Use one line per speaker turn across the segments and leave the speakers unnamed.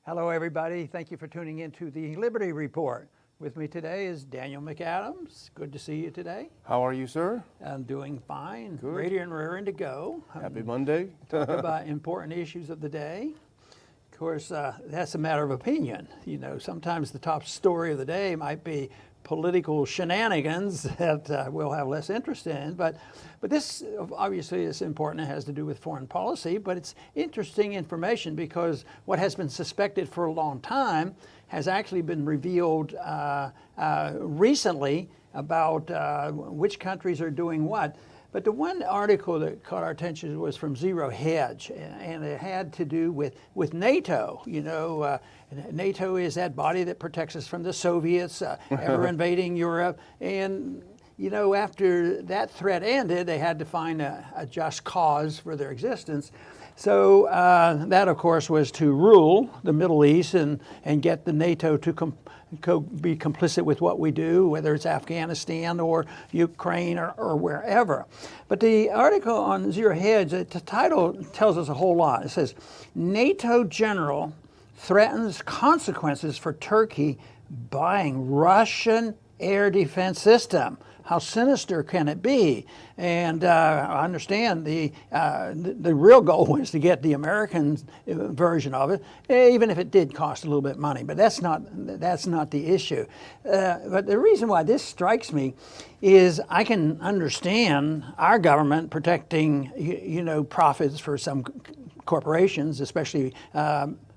Hello, everybody. Thank you for tuning in to the Liberty Report. With me today is Daniel McAdams. Good to see you today.
How are you, sir?
I'm doing fine.
Good.
Ready and raring to go.
Happy Monday.
Talk about important issues of the day. Of course, that's a matter of opinion. You know, sometimes the top story of the day might be political shenanigans that we'll have less interest in. But this obviously is important. It has to do with foreign policy, but it's interesting information because what has been suspected for a long time has actually been revealed recently about which countries are doing what. But the one article that caught our attention was from Zero Hedge, and it had to do with NATO. You know, NATO is that body that protects us from the Soviets ever invading Europe. And, you know, after that threat ended, they had to find a just cause for their existence. So that, of course, was to rule the Middle East and get the NATO to be complicit with what we do, whether it's Afghanistan or Ukraine or wherever. But the article on Zero Hedge, the title tells us a whole lot. It says, NATO general threatens consequences for Turkey buying Russian air defense system. How sinister can it be? And I understand the real goal was to get the American version of it, even if it did cost a little bit of money. But that's not the issue. But the reason why this strikes me is I can understand our government protecting, you know, profits for some corporations, especially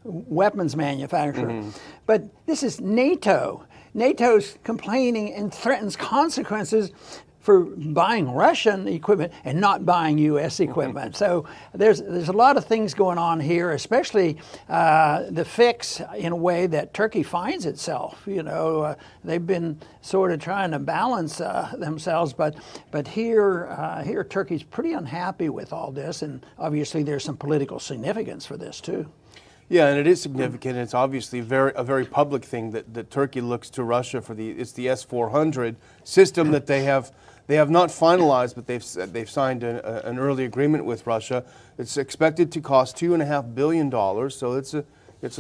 weapons manufacturers. Mm-hmm. But this is NATO. NATO's complaining and threatens consequences for buying Russian equipment and not buying U.S. equipment. So there's a lot of things going on here, especially the fix in a way that Turkey finds itself. You know, they've been sort of trying to balance themselves, but here Turkey's pretty unhappy with all this, and obviously there's some political significance for this too.
Yeah, and it is significant. It's obviously a very public thing that Turkey looks to Russia for the S-400 system that they have not finalized, but they've signed an early agreement with Russia. It's expected to cost $2.5 billion, so it's a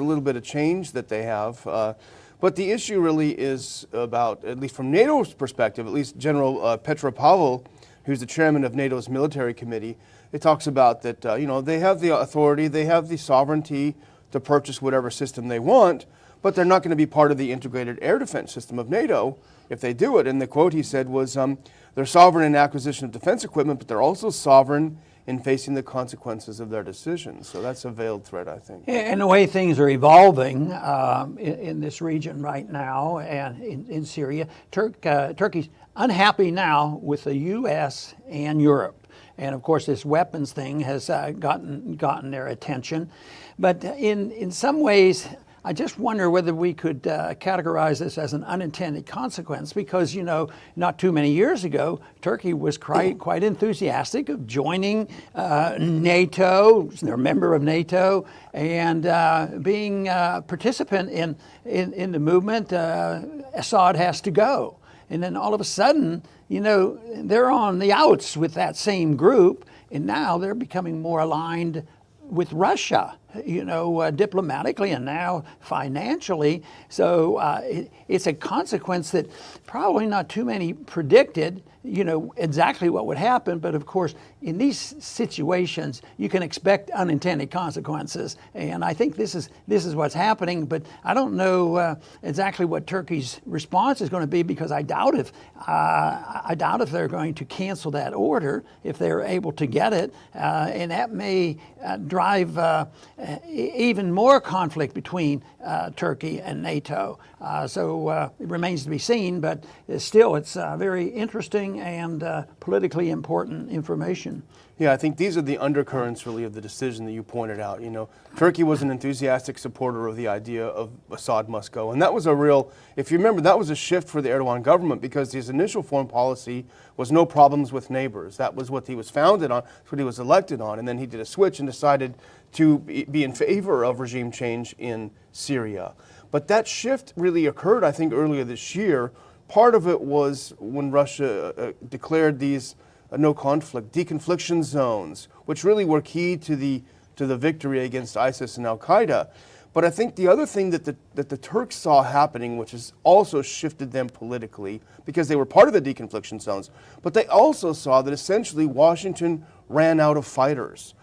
little bit of change that they have. But the issue really is about, at least from NATO's perspective, at least General Petropavl, who's the chairman of NATO's military committee, it talks about that you know, they have the authority, they have the sovereignty to purchase whatever system they want, but they're not going to be part of the integrated air defense system of NATO if they do it. And the quote he said was, they're sovereign in acquisition of defense equipment, but they're also sovereign in facing the consequences of their decisions. So that's a veiled threat, I think.
And the way things are evolving in this region right now and in Syria, Turkey's unhappy now with the U.S. and Europe. And of course, this weapons thing has gotten their attention. But in some ways, I just wonder whether we could categorize this as an unintended consequence, because, you know, not too many years ago, Turkey was quite enthusiastic of joining NATO. They're a member of NATO, and being a participant in the movement. Assad has to go. And then all of a sudden, you know, they're on the outs with that same group, and now they're becoming more aligned with Russia, you know, diplomatically and now financially. So it's a consequence that probably not too many predicted, you know, exactly what would happen. But of course, in these situations, you can expect unintended consequences. And I think this is what's happening. But I don't know exactly what Turkey's response is going to be, because I doubt if they're going to cancel that order if they're able to get it. And that may drive even more conflict between Turkey and NATO. So it remains to be seen, but still it's very interesting and politically important information.
Yeah, I think these are the undercurrents really of the decision that you pointed out. You know, Turkey was an enthusiastic supporter of the idea of Assad must go. And that was a real, if you remember, that was a shift for the Erdogan government, because his initial foreign policy was no problems with neighbors. That was what he was founded on, that's what he was elected on. And then he did a switch and decided to be in favor of regime change in Syria. But that shift really occurred, I think, earlier this year. Part of it was when Russia declared these no conflict, deconfliction zones, which really were key to the victory against ISIS and Al Qaeda. But I think the other thing that the Turks saw happening, which has also shifted them politically, because they were part of the deconfliction zones, but they also saw that essentially Washington ran out of fighters.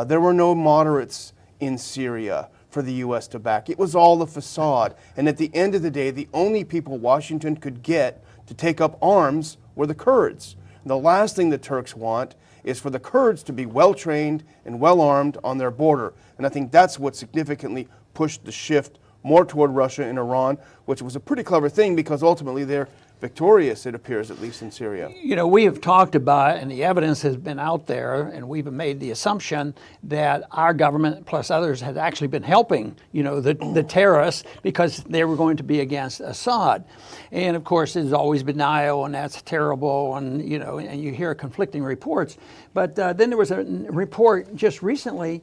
There were no moderates in Syria for the U.S. to back. It was all a facade. And at the end of the day, the only people Washington could get to take up arms were the Kurds. And the last thing the Turks want is for the Kurds to be well-trained and well-armed on their border. And I think that's what significantly pushed the shift more toward Russia and Iran, which was a pretty clever thing because ultimately they're victorious, it appears, at least in Syria.
You know, we have talked about, and the evidence has been out there, and we've made the assumption that our government plus others had actually been helping, you know, the terrorists because they were going to be against Assad. And of course, there's always been denial, and that's terrible, and you know, and you hear conflicting reports. But then there was a report just recently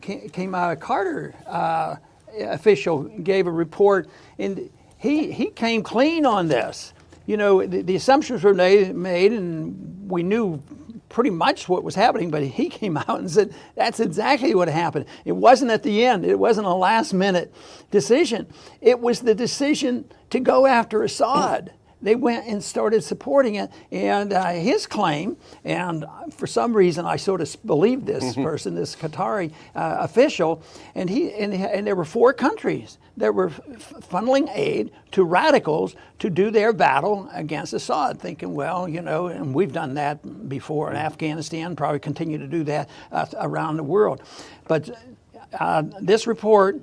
came out of Carter official gave a report, and he came clean on this. You know, the assumptions were made, and we knew pretty much what was happening, but he came out and said that's exactly what happened. It wasn't at the end. It wasn't a last-minute decision. It was the decision to go after Assad. They went and started supporting it, and his claim, and for some reason I sort of believe this person, this Qatari official, and there were 4 countries that were funneling aid to radicals to do their battle against Assad, thinking, well, you know, and we've done that before in Afghanistan, probably continue to do that around the world. But this report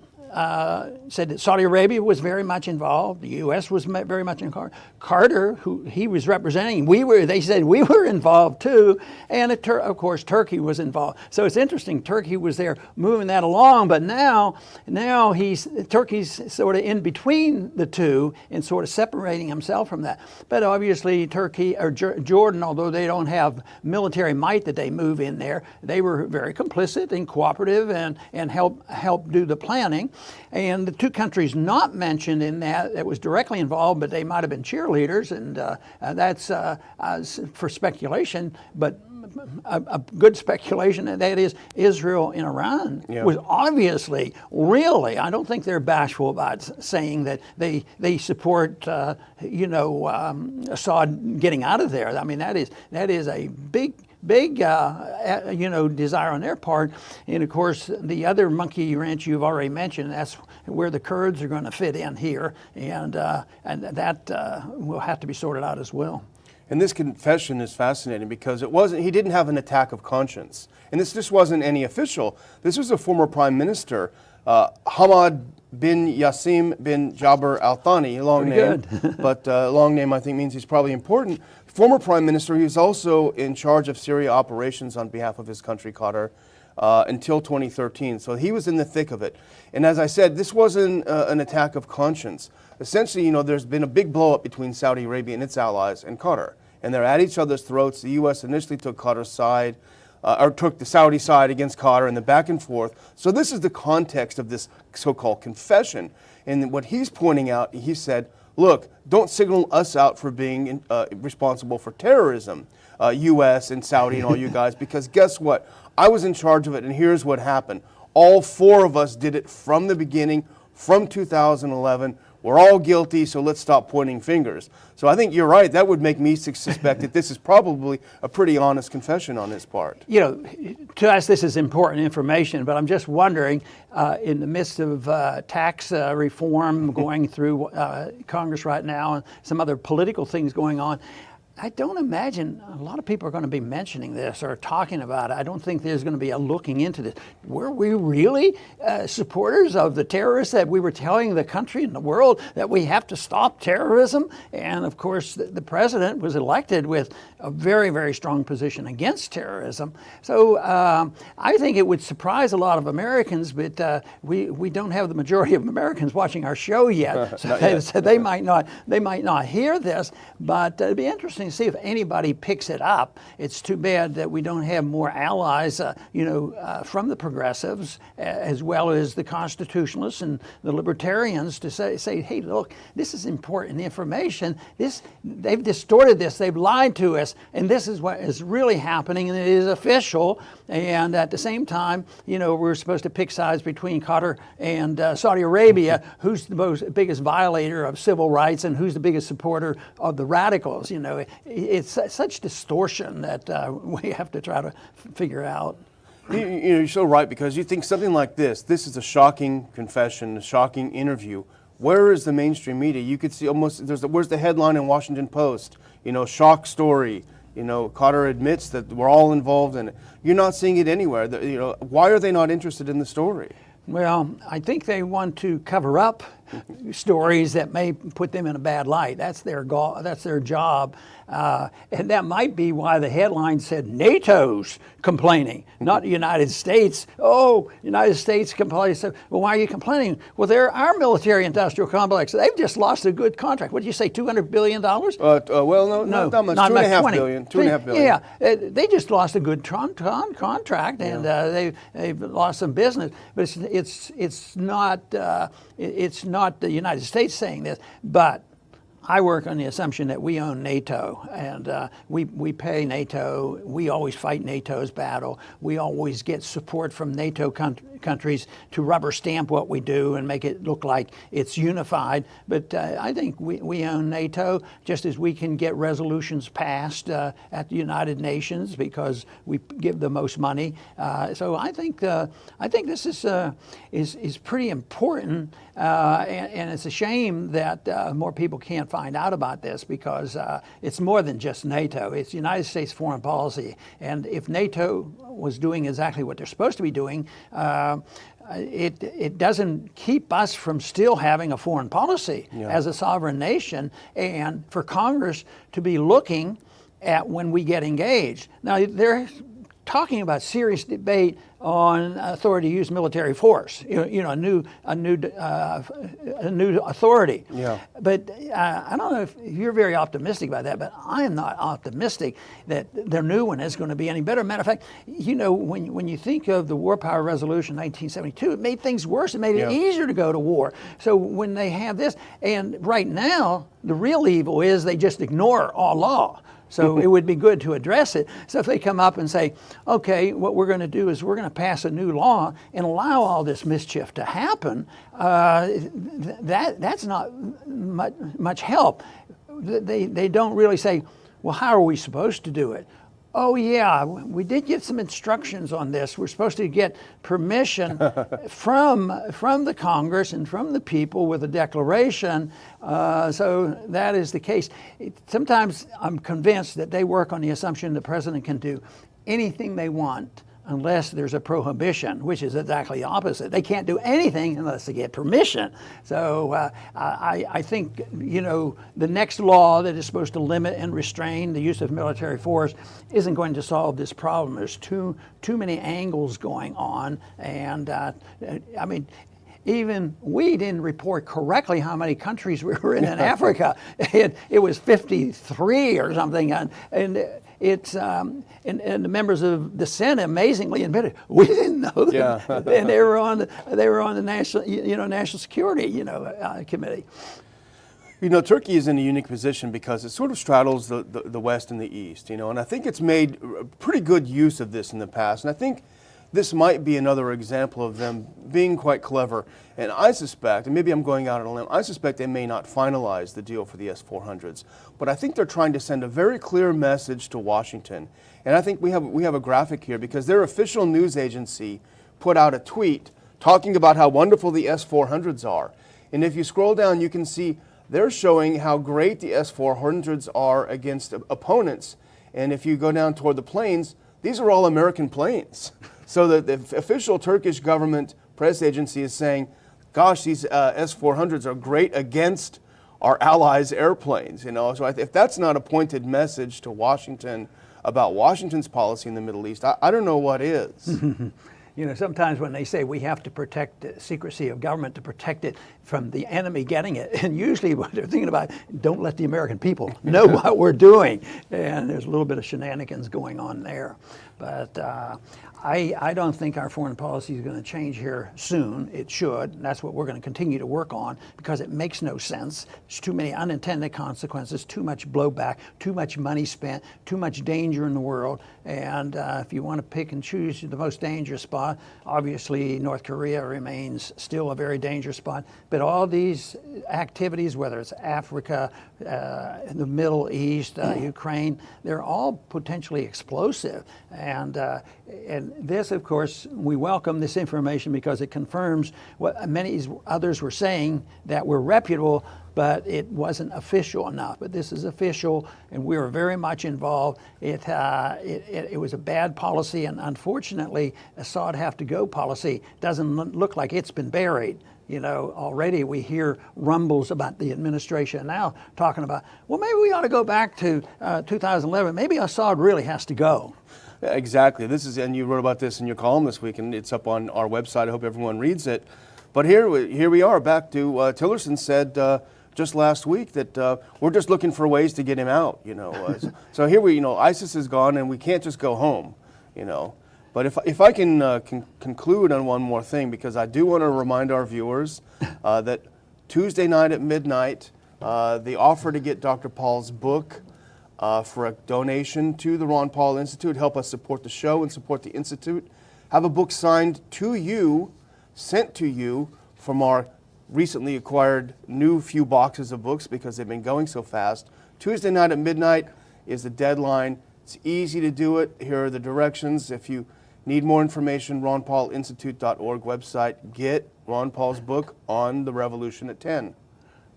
said that Saudi Arabia was very much involved. The U.S. was very much involved. Carter, who he was representing, they said we were involved too, and of course Turkey was involved. So it's interesting. Turkey was there moving that along, but now Turkey's sort of in between the two and sort of separating himself from that. But obviously Turkey or Jordan, although they don't have military might that they move in there, they were very complicit and cooperative and help do the planning. And the 2 countries not mentioned in that was directly involved, but they might have been cheerleaders, and that's for speculation, but a good speculation, and that is Israel and Iran was obviously, really, I don't think they're bashful about saying that they support, Assad getting out of there. I mean, that is a big desire on their part. And of course, the other monkey wrench you've already mentioned, that's where the Kurds are going to fit in here. And that will have to be sorted out as well.
And this confession is fascinating because he didn't have an attack of conscience. And this just wasn't any official. This was a former prime minister, Hamad bin Yassim bin Jabr al-Thani, long name, but long name I think means he's probably important. Former prime minister, he was also in charge of Syria operations on behalf of his country, Qatar, until 2013. So he was in the thick of it. And as I said, this wasn't an attack of conscience. Essentially, you know, there's been a big blow up between Saudi Arabia and its allies and Qatar. And they're at each other's throats. The U.S. initially took Qatar's side, or took the Saudi side against Qatar, and the back and forth. So this is the context of this so-called confession. And what he's pointing out, he said, look, don't signal us out for being responsible for terrorism, U.S. and Saudi and all you guys, because guess what? I was in charge of it, and here's what happened. All 4 of us did it from the beginning, from 2011. We're all guilty, so let's stop pointing fingers. So I think you're right. That would make me suspect that this is probably a pretty honest confession on his part.
You know, to us this is important information, but I'm just wondering, in the midst of tax reform going through Congress right now and some other political things going on, I don't imagine a lot of people are going to be mentioning this or talking about it. I don't think there's going to be a looking into this. Were we really supporters of the terrorists that we were telling the country and the world that we have to stop terrorism? And of course, the president was elected with a very, very strong position against terrorism. So I think it would surprise a lot of Americans, but we don't have the majority of Americans watching our show yet. So they might not hear this, but it'd be interesting interesting to see if anybody picks it up. It's too bad that we don't have more allies, from the progressives as well as the constitutionalists and the libertarians to say, hey, look, this is important information. They've distorted this. They've lied to us, and this is what is really happening, and it is official. And at the same time, we're supposed to pick sides between Qatar and Saudi Arabia. Who's the biggest violator of civil rights and who's the biggest supporter of the radicals? It's such distortion that we have to try to figure out.
You're so right, because you think something like this is a shocking confession, a shocking interview. Where is the mainstream media? You could see almost, where's the headline in Washington Post? Shock story. Qatar admits that we're all involved in it. You're not seeing it anywhere. Why are they not interested in the story?
Well, I think they want to cover up stories that may put them in a bad light. That's their goal. That's their job. And that might be why the headline said NATO's complaining, not the United States. Oh, United States complaining. So, well, why are you complaining? Well, they're our military-industrial complex. They've just lost a good contract. What did you say, $200 billion?
Well, no, not that much. $2.5 billion. $2.5 billion.
Yeah, they just lost a good contract, and they've lost some business. But it's not the United States saying this, but I work on the assumption that we own NATO, and we pay NATO. We always fight NATO's battle. We always get support from NATO countries to rubber stamp what we do and make it look like it's unified. But I think we own NATO, just as we can get resolutions passed at the United Nations because we give the most money. So I think this is pretty important, and it's a shame that more people can't find out about this, because it's more than just NATO. It's United States foreign policy, and if NATO was doing exactly what they're supposed to be doing, it doesn't keep us from still having a foreign policy as a sovereign nation, and for Congress to be looking at when we get engaged. Now, they're talking about serious debate on authority to use military force, a new authority.
Yeah.
But I don't know if you're very optimistic about that, but I am not optimistic that their new one is going to be any better. Matter of fact, when you think of the War Power Resolution 1972, it made things worse. It made it easier to go to war. So when they have this, and right now, the real evil is they just ignore all law. So it would be good to address it. So if they come up and say, okay, what we're going to do is we're going to pass a new law and allow all this mischief to happen, that's not much help. They don't really say, well, how are we supposed to do it? Oh, yeah, we did get some instructions on this. We're supposed to get permission from the Congress and from the people with a declaration. So that is the case. Sometimes I'm convinced that they work on the assumption the president can do anything they want unless there's a prohibition, which is exactly the opposite. They can't do anything unless they get permission. So I think, the next law that is supposed to limit and restrain the use of military force isn't going to solve this problem. There's too many angles going on. And even we didn't report correctly how many countries we were in Africa. It was 53 or something. And it's and the members of the Senate amazingly admitted we didn't know that.
Yeah.
And they were on the national security committee.
Turkey is in a unique position because it sort of straddles the West and the East, and I think it's made pretty good use of this in the past. And I think this might be another example of them being quite clever. And I suspect, and maybe I'm going out on a limb, I suspect they may not finalize the deal for the S-400s. But I think they're trying to send a very clear message to Washington. And I think we have a graphic here because their official news agency put out a tweet talking about how wonderful the S-400s are. And if you scroll down, you can see they're showing how great the S-400s are against opponents. And if you go down toward the planes, these are all American planes. So the official Turkish government press agency is saying, gosh, these S-400s are great against our allies' airplanes. So if that's not a pointed message to Washington about Washington's policy in the Middle East, I don't know what is.
You know, sometimes when they say we have to protect the secrecy of government to protect it from the enemy getting it, and usually what they're thinking about, don't let the American people know what we're doing. And there's a little bit of shenanigans going on there. But I don't think our foreign policy is going to change here soon. It should, and that's what we're going to continue to work on, because it makes no sense. There's too many unintended consequences, too much blowback, too much money spent, too much danger in the world. And if you want to pick and choose the most dangerous spot, obviously North Korea remains still a very dangerous spot. But all these activities, whether it's Africa, the Middle East, Ukraine, they're all potentially explosive. And this, of course, we welcome this information because it confirms what many others were saying, that were reputable, but it wasn't official enough. But this is official, and we were very much involved. It was a bad policy, and unfortunately, Assad have to go policy doesn't look like it's been buried. You know, already we hear rumbles about the administration now talking about, well, maybe we ought to go back to 2011. Maybe Assad really has to go.
Exactly. This is, and you wrote about this in your column this week, and it's up on our website. I hope everyone reads it. But here we are back to Tillerson said just last week that we're just looking for ways to get him out. You know, so here ISIS is gone, and we can't just go home. You know, but if I can conclude on one more thing, because I do want to remind our viewers that Tuesday night at midnight, the offer to get Dr. Paul's book. For a donation to the Ron Paul Institute, help us support the show and support the Institute. Have a book signed to you, sent to you from our recently acquired new few boxes of books because they've been going so fast. Tuesday night at midnight is the deadline. It's easy to do it. Here are the directions. If you need more information, ronpaulinstitute.org website. Get Ron Paul's book on the revolution at 10.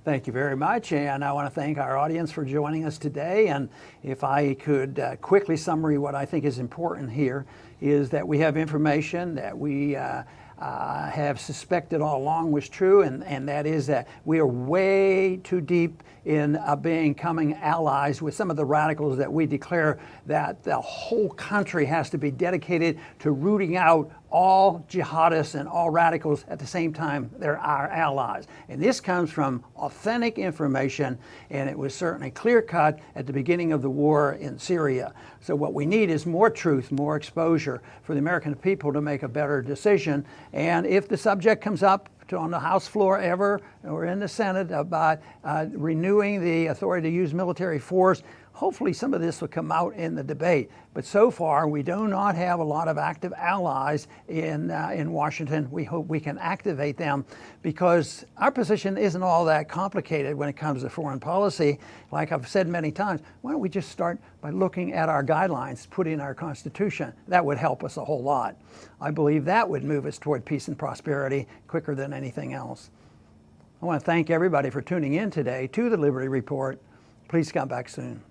Thank you very much, and I want to thank our audience for joining us today. And if I could quickly summarize what I think is important here is that we have information that we have suspected all along was true, and that is that we are way too deep in becoming allies with some of the radicals that we declare that the whole country has to be dedicated to rooting out all jihadists and all radicals at the same time. They're our allies. And this comes from authentic information, and it was certainly clear-cut at the beginning of the war in Syria. So what we need is more truth, more exposure for the American people to make a better decision. And if the subject comes up on the House floor ever or in the Senate about renewing the authority to use military force, hopefully some of this will come out in the debate. But so far, we do not have a lot of active allies in Washington. We hope we can activate them because our position isn't all that complicated when it comes to foreign policy. Like I've said many times, why don't we just start by looking at our guidelines, put in our Constitution? That would help us a whole lot. I believe that would move us toward peace and prosperity quicker than anything else. I want to thank everybody for tuning in today to the Liberty Report. Please come back soon.